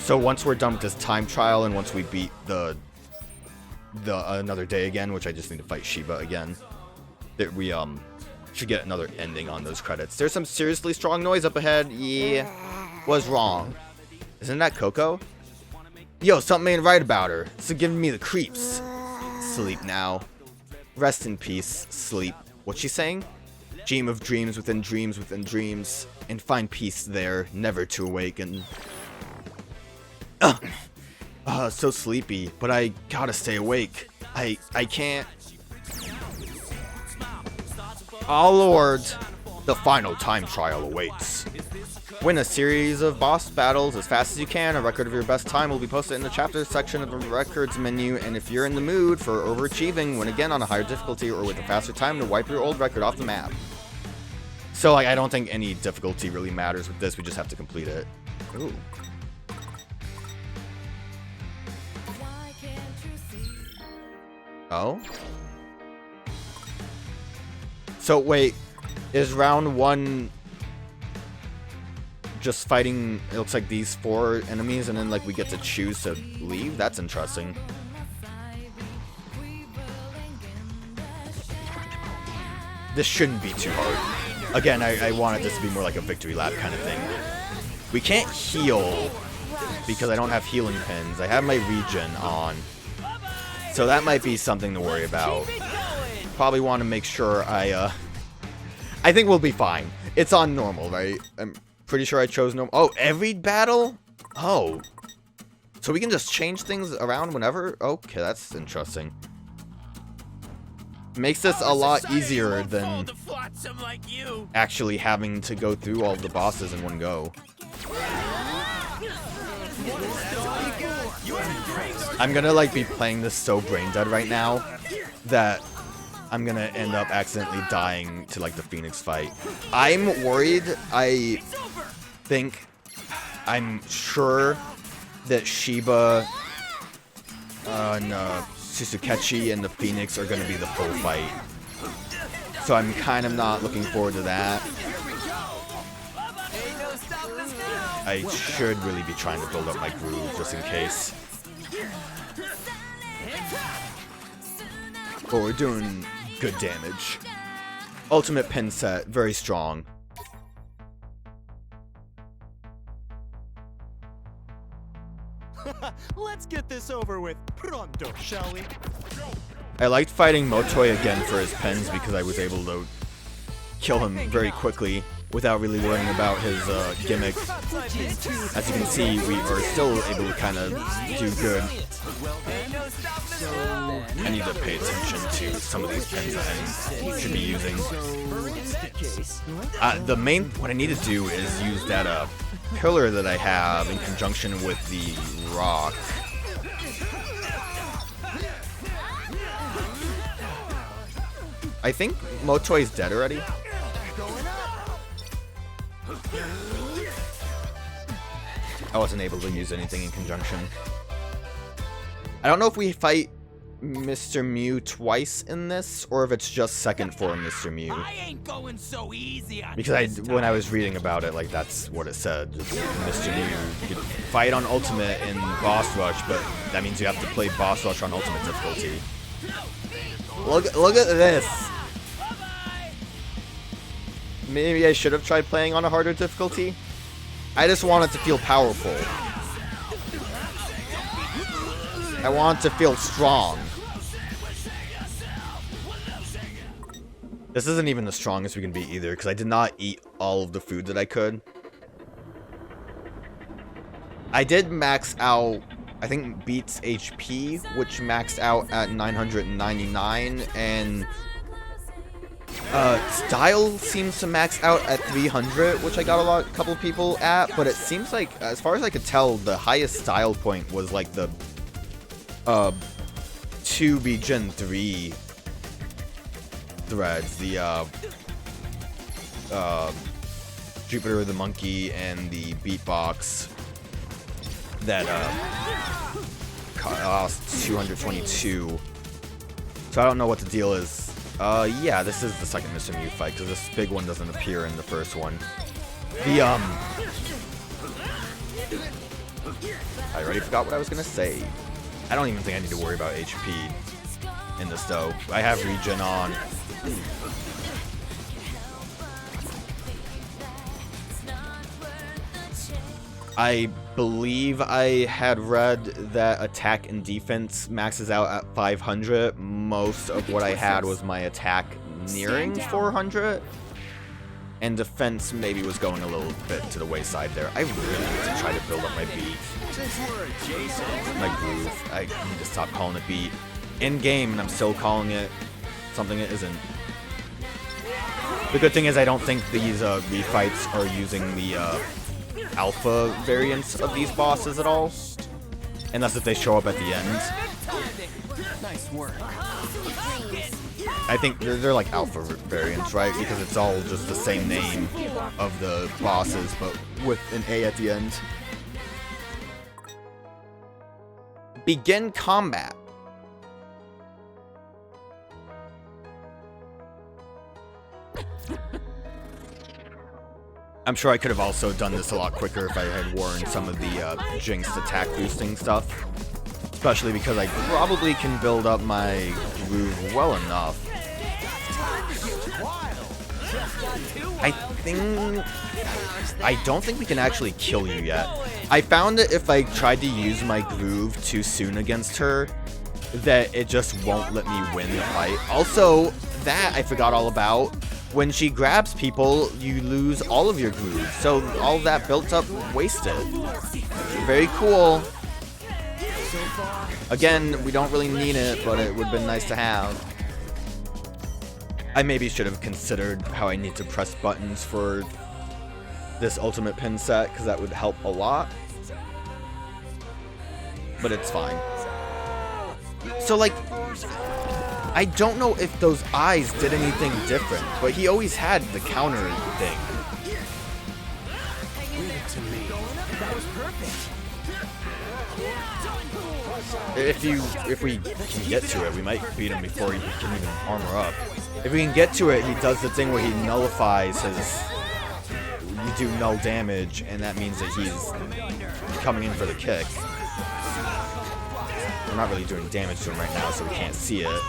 So once we're done with this time trial, and once we beat the another day again, which I just need to fight Shiba again, that we should get another ending on those credits. There's some seriously strong noise up ahead. Yeah, was wrong. Isn't that Coco? Yo, something ain't right about her. It's giving me the creeps. Sleep now. Rest in peace, sleep. What's she saying? Dream of dreams within dreams within dreams, and find peace there, never to awaken. So sleepy, but I gotta stay awake. I can't. Oh lord, the final time trial awaits. Win a series of boss battles as fast as you can. A record of your best time will be posted in the chapters section of the records menu, and if you're in the mood for overachieving, win again on a higher difficulty or with a faster time to wipe your old record off the map. So like, I don't think any difficulty really matters with this, we just have to complete it. Ooh. Oh? So wait, is round 1 just fighting, it looks like these 4 enemies, and then like we get to choose to leave? That's interesting. This shouldn't be too hard. Again, I wanted this to be more like a victory lap kind of thing. We can't heal because I don't have healing pins. I have my regen on. So that might be something to worry about. Probably want to make sure I think we'll be fine. It's on normal, right? I'm pretty sure I chose normal. Oh, every battle? Oh. So we can just change things around whenever? Okay, that's interesting. Makes this a lot easier than actually having to go through all the bosses in one go. I'm gonna like be playing this so brain dead right now that I'm gonna end up accidentally dying to like the Phoenix fight. I'm worried. I'm sure that Shiba and Susukechi and the Phoenix are gonna be the full fight. So I'm kind of not looking forward to that. I should really be trying to build up my groove just in case. But we're doing good damage. Ultimate pin set, very strong. Let's get this over with pronto, shall we? I liked fighting Motoi again for his pins because I was able to kill him very quickly without really worrying about his gimmick. As you can see, we are still able to kind of do good. I need to pay attention to some of these pins that I should be using. What I need to do is use that pillar that I have in conjunction with the rock. I think Motoi's dead already. I wasn't able to use anything in conjunction. I don't know if we fight Mr. Mew twice in this, or if it's just second form Mr. Mew. I ain't going so easy on because when I was reading about it, like that's what it said. Just Mr. Mew. You could fight on Ultimate in Boss Rush, but that means you have to play Boss Rush on Ultimate difficulty. Look at this. Maybe I should have tried playing on a harder difficulty. I just want it to feel powerful. I want it to feel strong. This isn't even the strongest we can be either, because I did not eat all of the food that I could. I did max out, I think, Beat's HP, which maxed out at 999, and Style seems to max out at 300, which I got a couple people at, but it seems like, as far as I could tell, the highest Style point was like the 2B Gen 3 threads, the Jupiter the Monkey and the Beatbox that cost 222. So I don't know what the deal is. Yeah, this is the second Mr. Mew fight, because this big one doesn't appear in the first one. I already forgot what I was gonna say. I don't even think I need to worry about HP in this though. I have regen on. I believe I had read that attack and defense maxes out at 500. Most of what I had was my attack nearing 400. And defense maybe was going a little bit to the wayside there. I really need to try to build up my beat. My groove. I need to stop calling it beat. In game, and I'm still calling it something it isn't. The good thing is I don't think these refights are using the alpha variants of these bosses at all. Unless if they show up at the end. Nice work. I think they're like alpha variants, right? Because it's all just the same name of the bosses, but with an A at the end. Begin combat. I'm sure I could have also done this a lot quicker if I had worn some of the Jinxed attack boosting stuff. Especially because I probably can build up my groove well enough. I don't think we can actually kill you yet. I found that if I tried to use my groove too soon against her, that it just won't let me win the fight. Also, that I forgot all about. When she grabs people, you lose all of your groove. So all that built up, wasted. Very cool. Again, we don't really need it, but it would have been nice to have. I maybe should have considered how I need to press buttons for this ultimate pin set, because that would help a lot. But it's fine. So, like, I don't know if those eyes did anything different, but he always had the counter thing. If we can get to it, we might beat him before he can even armor up. If we can get to it, he does the thing where he nullifies his... You do null damage, and that means that he's coming in for the kick. We're not really doing damage to him right now, so we can't see it.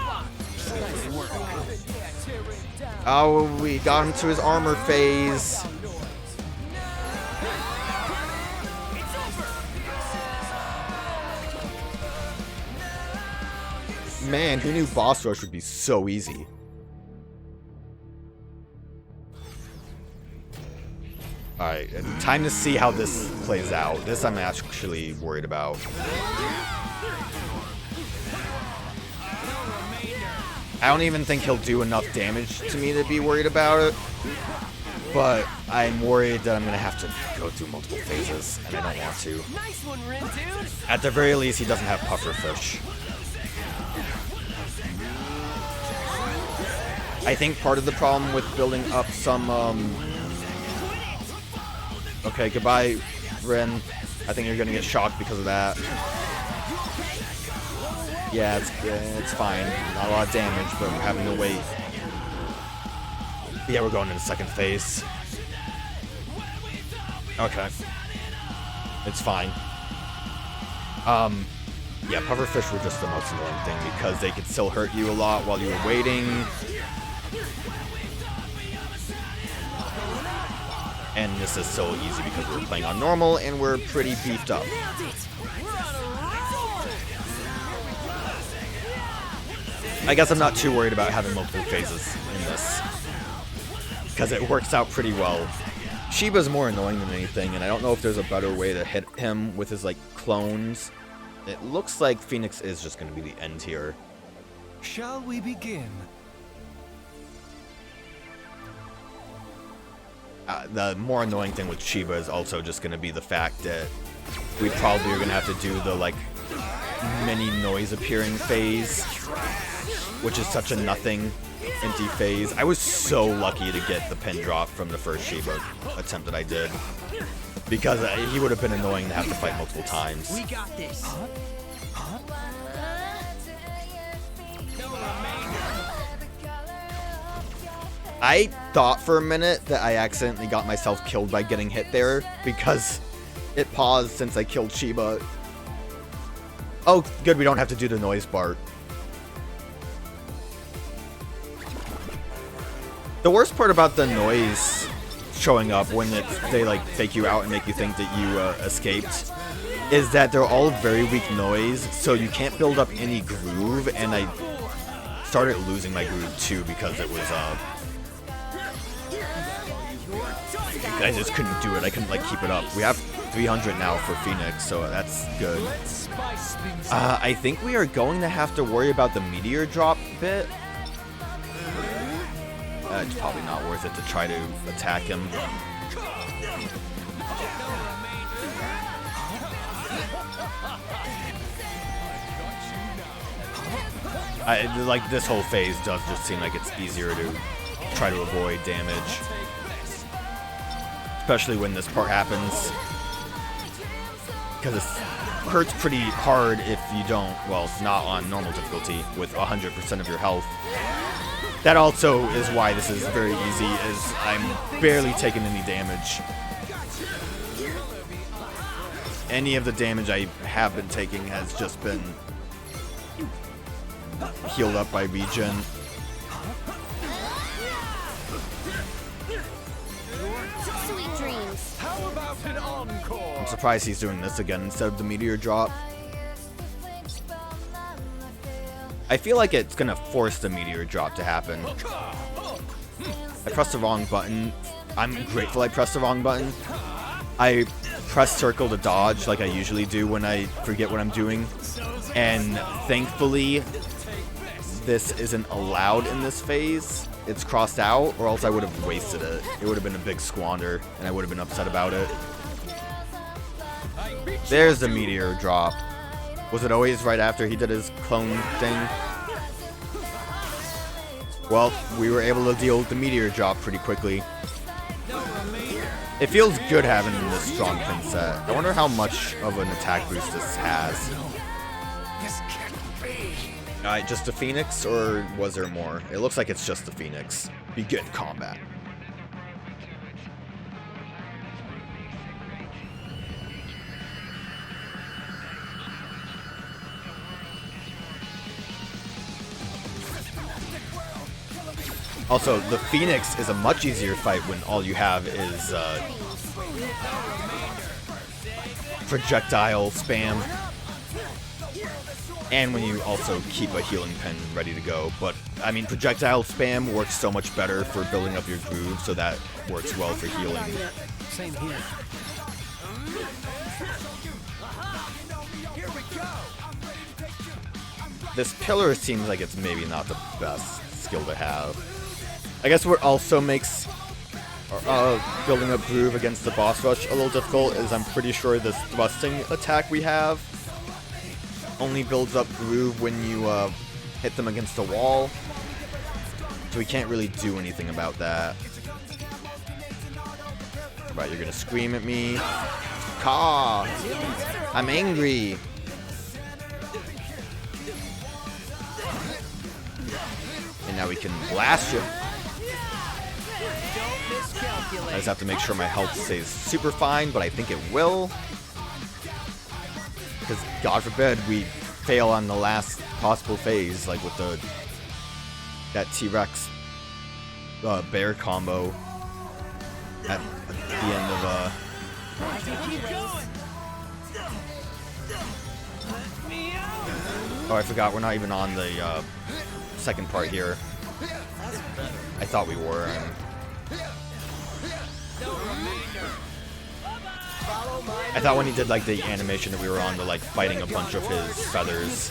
Oh, we got him to his armor phase. Man, who knew boss rush would be so easy? Alright, time to see how this plays out. This I'm actually worried about. I don't even think he'll do enough damage to me to be worried about it. But I'm worried that I'm going to have to go through multiple phases, and I don't want to. At the very least, he doesn't have pufferfish. I think part of the problem with building up some, Okay, goodbye, Ren. I think you're gonna get shocked because of that. Yeah, it's fine. Not a lot of damage, but we're having to wait. Yeah, we're going into second phase. Okay. It's fine. Yeah, pufferfish were just the most annoying thing because they could still hurt you a lot while you were waiting. And this is so easy because we're playing on normal and we're pretty beefed up. I guess I'm not too worried about having multiple phases in this, because it works out pretty well. Shiba's more annoying than anything, and I don't know if there's a better way to hit him with his, like, clones. It looks like Phoenix is just going to be the end here. Shall we begin? The more annoying thing with Shiba is also just going to be the fact that we probably are going to have to do the, like, mini noise appearing phase, which is such a nothing empty phase. I was so lucky to get the pin drop from the first Shiba attempt that I did, because he would have been annoying to have to fight multiple times. We got this. I thought for a minute that I accidentally got myself killed by getting hit there, because It paused since I killed Shiba. Oh, good, we don't have to do the noise part. The worst part about the noise showing up when they like fake you out and make you think that you escaped is that they're all very weak noise, so you can't build up any groove, and I started losing my groove too because it was I just couldn't do it. I couldn't like keep it up. We have 300 now for Phoenix, so that's good. I think we are going to have to worry about the meteor drop bit. It's probably not worth it to try to attack him. Like, this whole phase does just seem like it's easier to try to avoid damage. Especially when this part happens. Because it hurts pretty hard if you don't, well, not on normal difficulty with 100% of your health. That also is why this is very easy, is I'm barely taking any damage. Any of the damage I have been taking has just been healed up by regen. Sweet dreams. How about an encore? I'm surprised he's doing this again instead of the meteor drop. I feel like it's gonna force the meteor drop to happen. I pressed the wrong button. I'm grateful I pressed the wrong button. I press circle to dodge like I usually do when I forget what I'm doing. And thankfully, this isn't allowed in this phase. It's crossed out, or else I would have wasted it. It would have been a big squander, and I would have been upset about it. There's the meteor drop. Was it always right after he did his clone thing? Well, we were able to deal with the meteor drop pretty quickly. It feels good having this strong pin set. I wonder how much of an attack boost this has. Alright, just the Phoenix, or was there more? It looks like it's just the Phoenix. Begin combat. Also, the Phoenix is a much easier fight when all you have is projectile spam. And when you also keep a healing pin ready to go. But, I mean, projectile spam works so much better for building up your groove, so that works well for healing. Same here. This pillar seems like it's maybe not the best skill to have. I guess what also makes building up groove against the boss rush a little difficult is I'm pretty sure this thrusting attack we have only builds up groove when you hit them against a wall. So we can't really do anything about that. Right, you're gonna scream at me. Caw! I'm angry! And now we can blast you. I just have to make sure my health stays super fine, but I think it will. Because, God forbid, we fail on the last possible phase, like with that T-Rex bear combo at the end of Oh, I forgot, we're not even on the second part here. I thought we were. I thought when he did like the animation that we were on to like fighting a bunch of his feathers.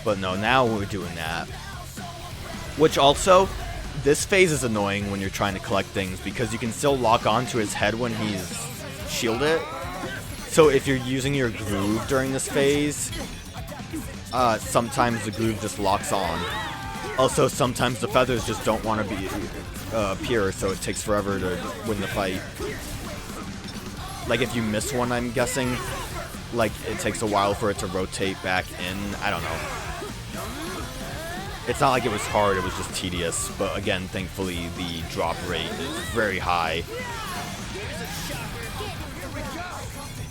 But no, now we're doing that. Which also, this phase is annoying when you're trying to collect things because you can still lock onto his head when he's shielded. So if you're using your groove during this phase, sometimes the groove just locks on. Also, sometimes the feathers just don't want to be appear, so it takes forever to win the fight. Like if you miss one, I'm guessing, like it takes a while for it to rotate back in. I don't know. It's not like it was hard, it was just tedious. But again, thankfully the drop rate is very high.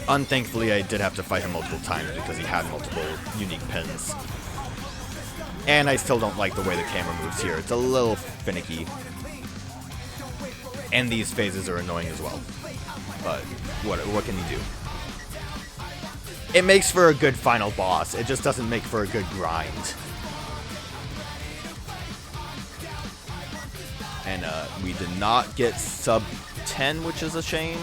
Unthankfully, I did have to fight him multiple times because he had multiple unique pins. And I still don't like the way the camera moves here. It's a little finicky. And these phases are annoying as well. But what can you do? It makes for a good final boss. It just doesn't make for a good grind. And we did not get sub 10, which is a shame.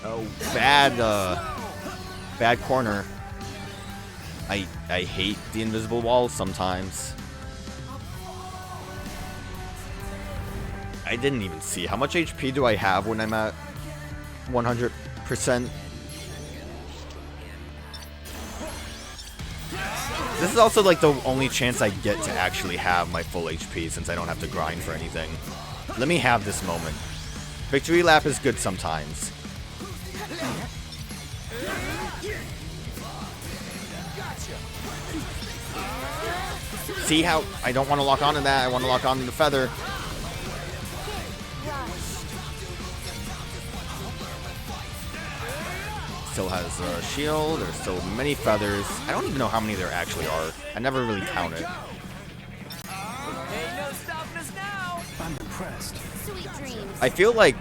Oh, bad corner. I hate the invisible walls sometimes. I didn't even see. How much HP do I have when I'm at 100%? This is also like the only chance I get to actually have my full HP since I don't have to grind for anything. Let me have this moment. Victory lap is good sometimes. See how I don't want to lock onto that. I want to lock onto the feather. Still has a shield. There's still many feathers. I don't even know how many there actually are. I never really counted. Ain't no stopping us now. I'm impressed. Sweet dreams. I feel like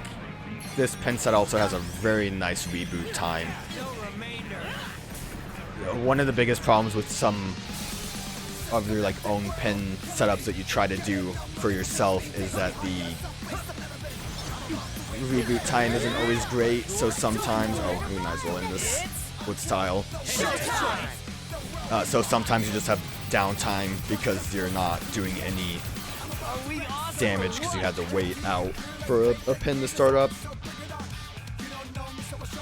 this pin set also has a very nice reboot time. One of the biggest problems with some of your like own pin setups that you try to do for yourself is that the reboot time isn't always great, so sometimes we might as well end this with style. So sometimes you just have downtime because you're not doing any damage because you had to wait out for a pin to start up.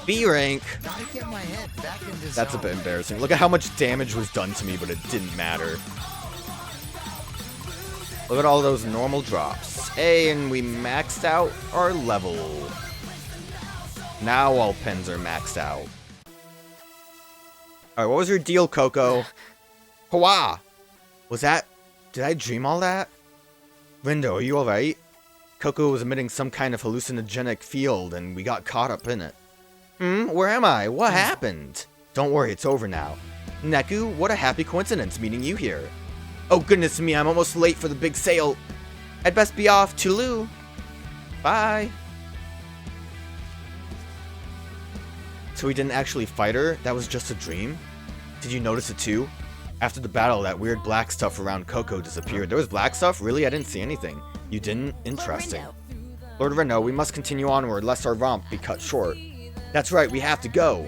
B rank. That's a bit embarrassing. Look at how much damage was done to me, but it didn't matter. Look at all those normal drops. Hey, and we maxed out our level. Now all pins are maxed out. Alright, what was your deal, Coco? Hwa! Was that... Did I dream all that? Rindo, are you alright? Coco was emitting some kind of hallucinogenic field, and we got caught up in it. Where am I? What happened? Don't worry, it's over now. Neku, what a happy coincidence meeting you here. Oh goodness me, I'm almost late for the big sale. I'd best be off. Toodaloo. Bye. So we didn't actually fight her? That was just a dream? Did you notice it too? After the battle, that weird black stuff around Coco disappeared. There was black stuff? Really? I didn't see anything. You didn't? Interesting. Lord Rindo, we must continue onward lest our romp be cut short. That's right, we have to go.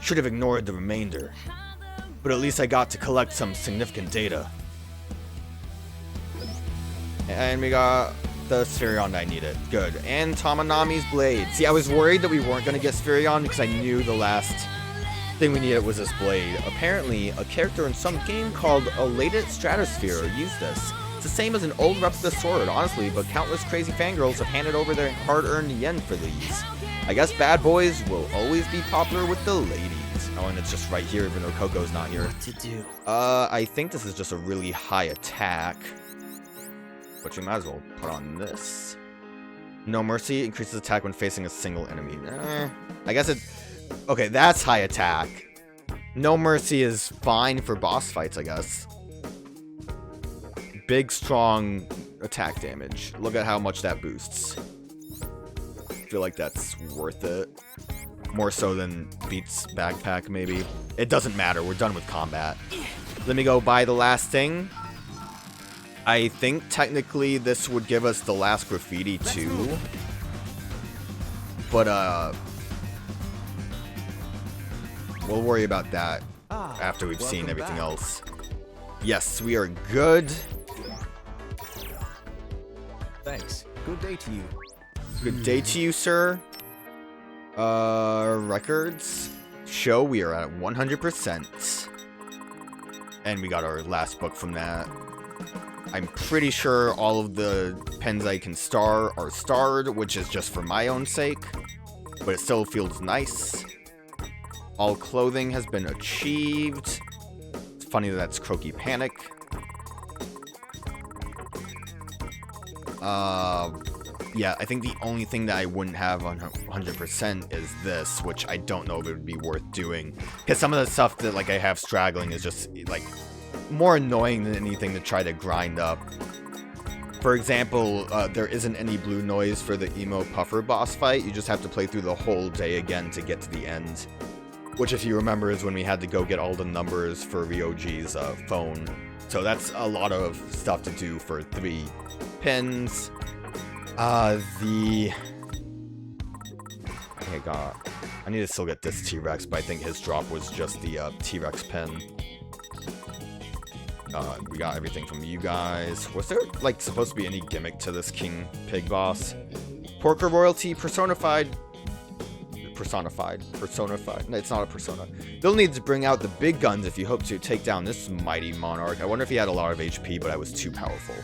Should have ignored the remainder. But at least I got to collect some significant data. And we got the Spherion I needed. Good. And Tomonami's blade. See, I was worried that we weren't going to get Spherion because I knew the last thing we needed was this blade. Apparently, a character in some game called Elated Stratosphere used this. It's the same as an old replica sword, honestly, but countless crazy fangirls have handed over their hard-earned yen for these. I guess bad boys will always be popular with the ladies. Oh, and it's just right here, even though Coco's not here. What to do? I think this is just a really high attack. But you might as well put on this. No Mercy increases attack when facing a single enemy. I guess it... Okay, that's high attack. No Mercy is fine for boss fights, I guess. Big, strong attack damage. Look at how much that boosts. I feel like that's worth it. More so than Beat's backpack, maybe. It doesn't matter. We're done with combat. Let me go buy the last thing. I think technically this would give us the last graffiti too. But we'll worry about that after we've seen everything else. Yes, we are good. Thanks. Good day to you. Good day to you, sir. Records show we are at 100%. And we got our last book from that. I'm pretty sure all of the pens I can star are starred, which is just for my own sake. But it still feels nice. All clothing has been achieved. It's funny that that's Croaky Panic. yeah, I think the only thing that I wouldn't have on 100% is this, which I don't know if it would be worth doing. Because some of the stuff that like I have straggling is just like more annoying than anything to try to grind up. For example, there isn't any blue noise for the Emo Puffer boss fight. You just have to play through the whole day again to get to the end. Which, if you remember, is when we had to go get all the numbers for Ryoji's phone. So that's a lot of stuff to do for 3 pins. I need to still get this T-Rex, but I think his drop was just the T-Rex pin. We got everything from you guys. Was there, like, supposed to be any gimmick to this King Pig boss? Porker Royalty personified. No, it's not a persona. They'll need to bring out the big guns if you hope to take down this mighty monarch. I wonder if he had a lot of HP, but I was too powerful.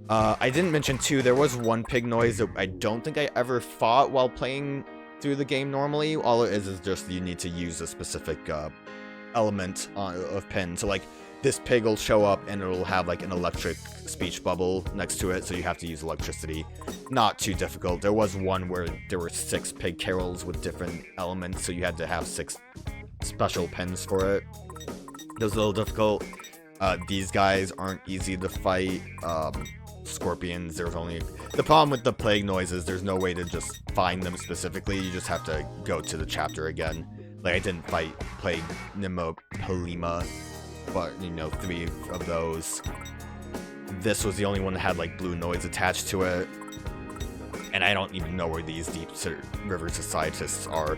I didn't mention too, there was one pig noise that I don't think I ever fought while playing through the game normally. All it is just you need to use a specific element of pin. So like this pig will show up and it'll have like an electric speech bubble next to it, so you have to use electricity. Not too difficult. There was one where there were 6 pig carols with different elements, so you had to have 6 special pins for it. It was a little difficult. These guys aren't easy to fight. Scorpions, there's only... The problem with the plague noises, there's no way to just find them specifically. You just have to go to the chapter again. Like, I didn't fight Plague Nimopalima, but, you know, 3 of those. This was the only one that had, like, blue noise attached to it. And I don't even know where these Deep River Societists are.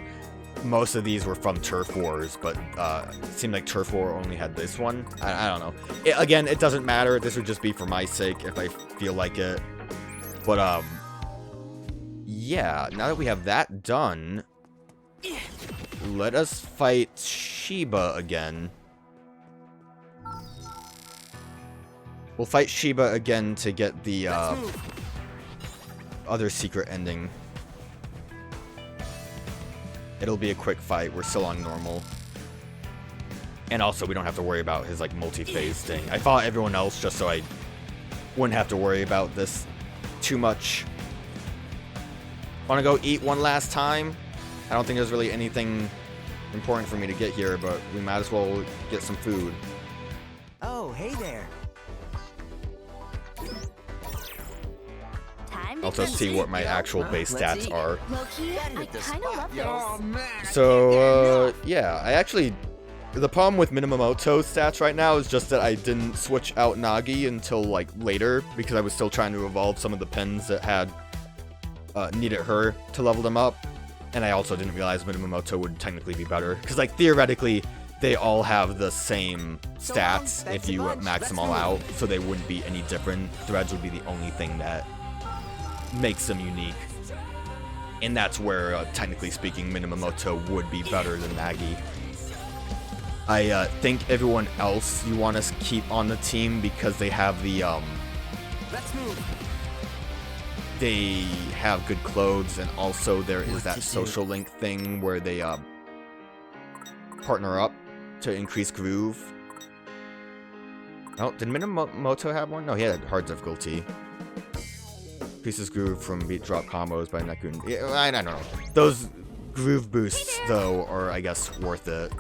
Most of these were from Turf Wars, but it seemed like Turf War only had this one. I don't know. Again, it doesn't matter. This would just be for my sake if I feel like it. But, yeah, now that we have that done, let us fight Shiba again. We'll fight Shiba again to get the other secret ending. It'll be a quick fight. We're still on normal. And also, we don't have to worry about his, like, multi-phase thing. I fought everyone else just so I wouldn't have to worry about this too much. Want to go eat one last time? I don't think there's really anything important for me to get here, but we might as well get some food. Oh, hey there. Also see what my actual base stats are. Low-key, I kind of love this. So, yeah, I actually... The problem with Minamoto stats right now is just that I didn't switch out Nagi until, like, later, because I was still trying to evolve some of the pins that had needed her to level them up. And I also didn't realize Minamoto would technically be better, because, like, theoretically, they all have the same stats if you max them all out, so they wouldn't be any different. Threads would be the only thing that makes them unique. And that's where, technically speaking, Minamoto would be better than Nagi. I think everyone else you want to keep on the team because they have the, Let's move. they have good clothes, and also there is that social link thing where they, partner up to increase groove. Oh, did Minamoto have one? No, he had hard difficulty. Increases groove from beat drop combos by Nekun. Yeah, I don't know. Those groove boosts, though, are, I guess, worth it.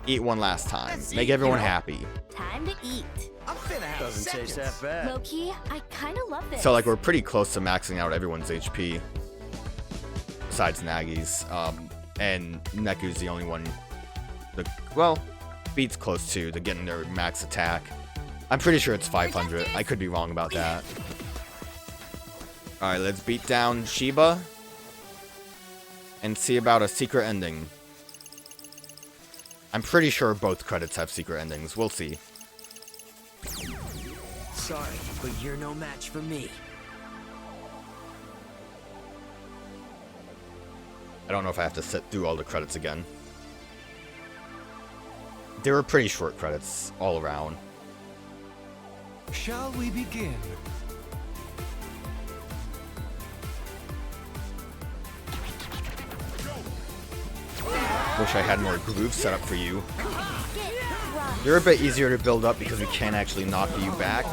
Eat one last time. Make everyone happy. Time to eat. I'm finna have Doesn't taste seconds. that bad. Low-key, I kind of love this. So, like, we're pretty close to maxing out everyone's HP. Besides Nagi's. And Neku's the only one that, well, Beat's close to getting their max attack. I'm pretty sure it's 500. I could be wrong about that. Alright, let's beat down Shiba. And see about a secret ending. I'm pretty sure both credits have secret endings. We'll see. Sorry, but you're no match for me. I don't know if I have to sit through all the credits again. They were pretty short credits all around. Shall we begin? Wish I had more groove set up for you. Get rocked. You're a bit easier to build up because we can actually knock you back.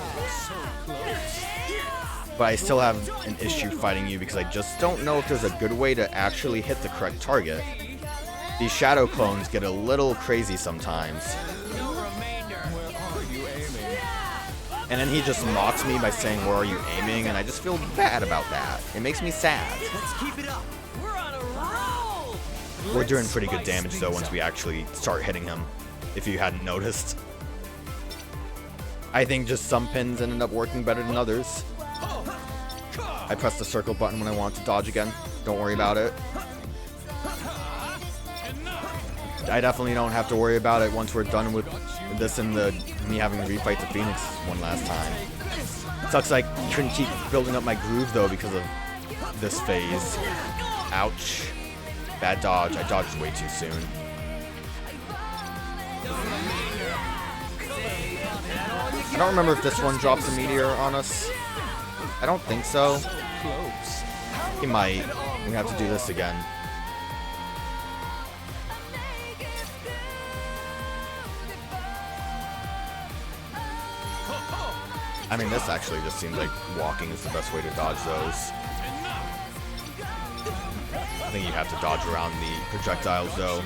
But I still have an issue fighting you because I just don't know if there's a good way to actually hit the correct target. These shadow clones get a little crazy sometimes. And then he just mocks me by saying, "Where are you aiming?" And I just feel bad about that. It makes me sad. Let's keep it up. We're on a roll. We're doing pretty good damage though once we actually start hitting him, if you hadn't noticed. I think just some pins ended up working better than others. I press the circle button when I want to dodge again. Don't worry about it. I definitely don't have to worry about it once we're done with this and me having to refight the Phoenix one last time. Sucks I couldn't keep building up my groove though because of this phase. Ouch. Bad dodge. I dodged way too soon. I don't remember if this one drops a meteor on us. I don't think so. He might. We have to do this again. I mean, this actually just seems like walking is the best way to dodge those. I think you have to dodge around the projectiles, though.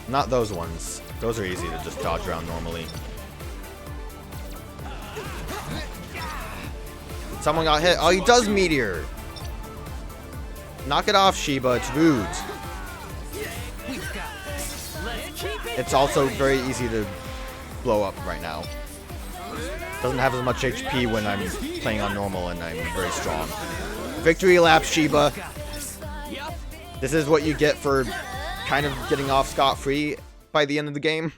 Not those ones. Those are easy to just dodge around normally. Someone got hit. Oh, he does meteor. Knock it off, Shiba. It's rude. It's also very easy to blow up right now. Doesn't have as much HP when I'm playing on normal and I'm very strong. Victory lap, Shiba. This is what you get for kind of getting off scot-free by the end of the game.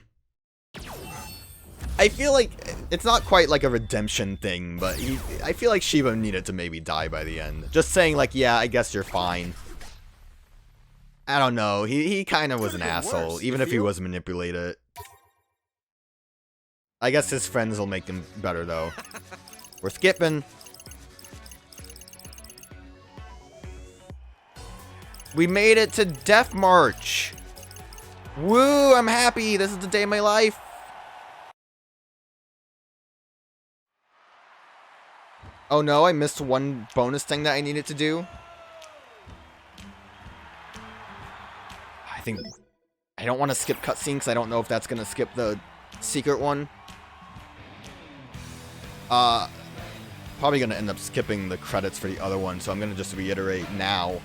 I feel like it's not quite like a redemption thing, but I feel like Shiba needed to maybe die by the end. Just saying like, yeah, I guess you're fine. I don't know. He kind of was an asshole, even if he was manipulated. I guess his friends will make him better, though. We're skipping. We made it to Def Märch. Woo, I'm happy. This is the day of my life. Oh no, I missed one bonus thing that I needed to do. I don't want to skip cutscene because I don't know if that's going to skip the secret one. Probably going to end up skipping the credits for the other one, so I'm going to just reiterate now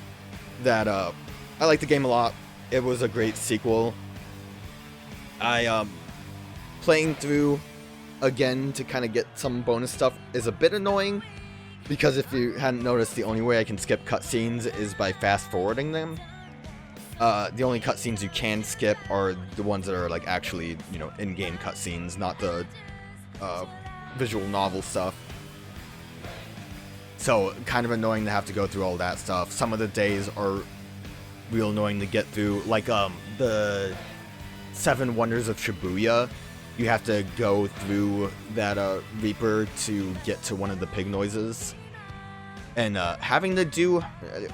that I like the game a lot. It was a great sequel. Playing through again to kind of get some bonus stuff is a bit annoying, because if you hadn't noticed, the only way I can skip cutscenes is by fast forwarding them. The only cutscenes you can skip are the ones that are like actually, you know, in-game cutscenes, not the visual novel stuff. So kind of annoying to have to go through all that stuff. Some of the days are real annoying to get through, like the 7 Wonders of Shibuya. You have to go through that Reaper to get to one of the pig noises. And having to do,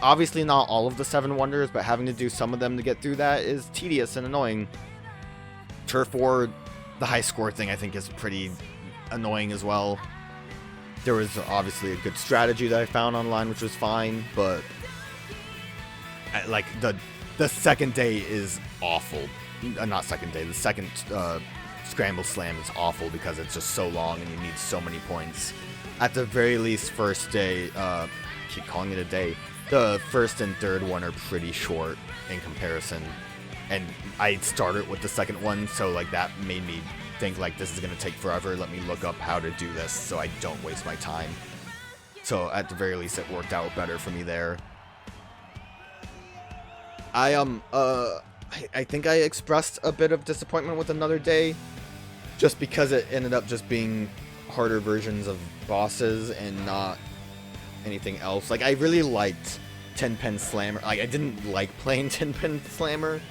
obviously not all of the 7 Wonders, but having to do some of them to get through that is tedious and annoying. Turf War, the high score thing, I think is pretty annoying as well. There was obviously a good strategy that I found online, which was fine, but like the second day is awful. Not second day, the second Scramble Slam is awful because it's just so long and you need so many points. At the very least, first day, keep calling it a day, the first and third one are pretty short in comparison. And I started with the second one, so like that made me think like this is going to take forever. Let me look up how to do this so I don't waste my time. So at the very least, it worked out better for me there. I think I expressed a bit of disappointment with Another Day, just because it ended up just being harder versions of bosses and not anything else. Like, I really liked 10-Pin Slammer. Like, I didn't like playing 10-Pin Slammer,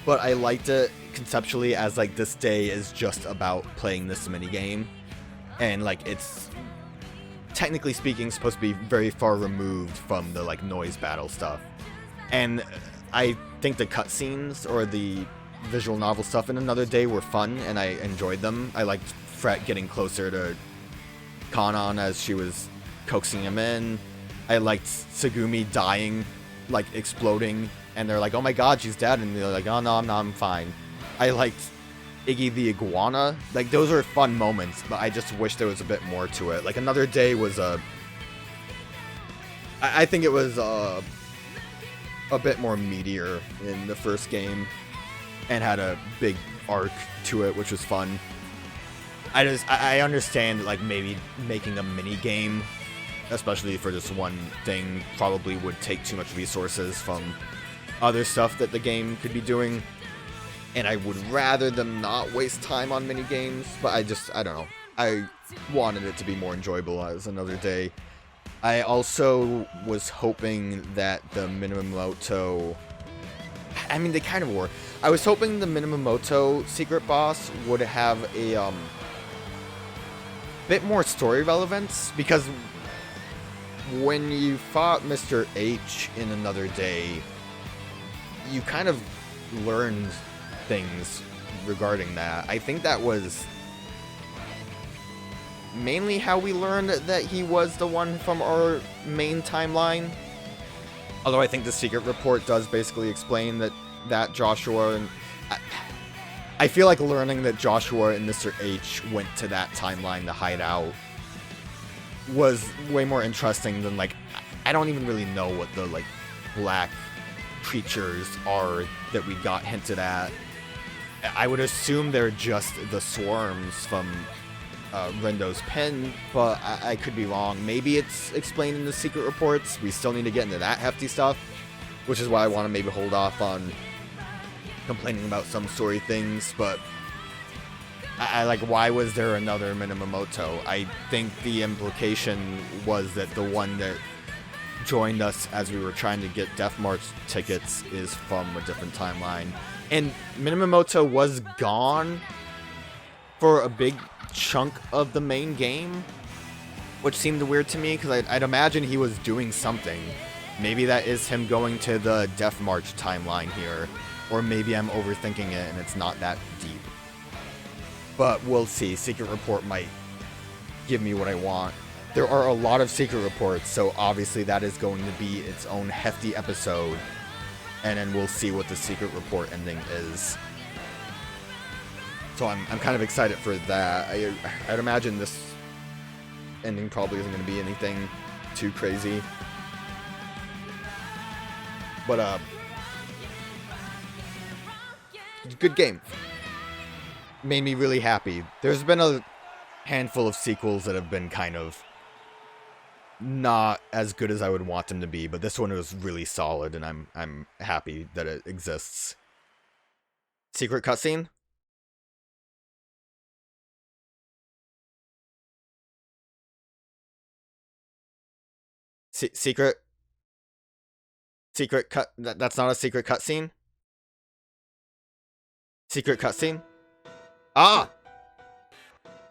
but I liked it conceptually as, like, this day is just about playing this minigame. And, like, it's, technically speaking, supposed to be very far removed from the, like, noise battle stuff. And I think the cutscenes or the visual novel stuff in Another Day were fun, and I enjoyed them. I liked Fret getting closer to Kanan as she was coaxing him in. I liked Tsugumi dying, like exploding, and they're like, "Oh my God, she's dead," and they're like, "Oh no, I'm fine." I liked Iggy the iguana. Like, those are fun moments, but I just wish there was a bit more to it. Like, Another Day was I think it was a bit more meatier in the first game and had a big arc to it, which was fun. I understand, like, maybe making a mini game, especially for just one thing, probably would take too much resources from other stuff that the game could be doing. And I would rather them not waste time on mini games, but I don't know. I wanted it to be more enjoyable as Another Day. I also was hoping that the Minamoto... I mean, they kind of were. I was hoping the Minamoto secret boss would have a bit more story relevance, because when you fought Mr. H in Another Day, you kind of learned things regarding that. I think that was mainly how we learned that he was the one from our main timeline. Although I think the secret report does basically explain that Joshua and... I feel like learning that Joshua and Mr. H went to that timeline to hide out was way more interesting than, like, I don't even really know what the, like, black creatures are that we got hinted at. I would assume they're just the swarms from Rindo's pen, but I could be wrong. Maybe it's explained in the secret reports. We still need to get into that hefty stuff, which is why I want to maybe hold off on complaining about some story things. But I like, why was there another Minamoto? I think the implication was that the one that joined us as we were trying to get Def Märch tickets is from a different timeline. And Minamoto was gone for a big chunk of the main game, which seemed weird to me, because I'd imagine he was doing something. Maybe that is him going to the Def Märch timeline here, or maybe I'm overthinking it and it's not that deep. But we'll see. Secret report might give me what I want. There are a lot of secret reports, so obviously that is going to be its own hefty episode. And then we'll see what the secret report ending is. So I'm kind of excited for that. I'd imagine this ending probably isn't going to be anything too crazy. But, good game. Made me really happy. There's been a handful of sequels that have been kind of not as good as I would want them to be, but this one was really solid, and I'm happy that it exists. Secret cutscene? Secret cut. That's not a secret cutscene. Secret cutscene. Ah!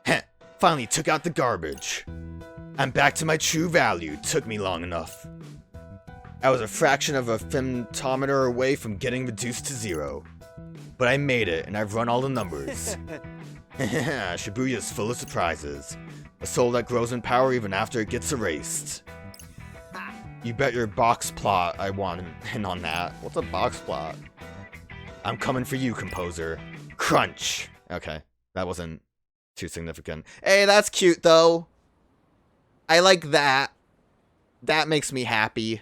Heh, finally took out the garbage. I'm back to my true value. Took me long enough. I was a fraction of a femtometer away from getting reduced to 0. But I made it, and I've run all the numbers. Shibuya's full of surprises. A soul that grows in power even after it gets erased. You bet your box plot I want in on that. What's a box plot? I'm coming for you, composer. Crunch! Okay, that wasn't too significant. Hey, that's cute, though. I like that. That makes me happy.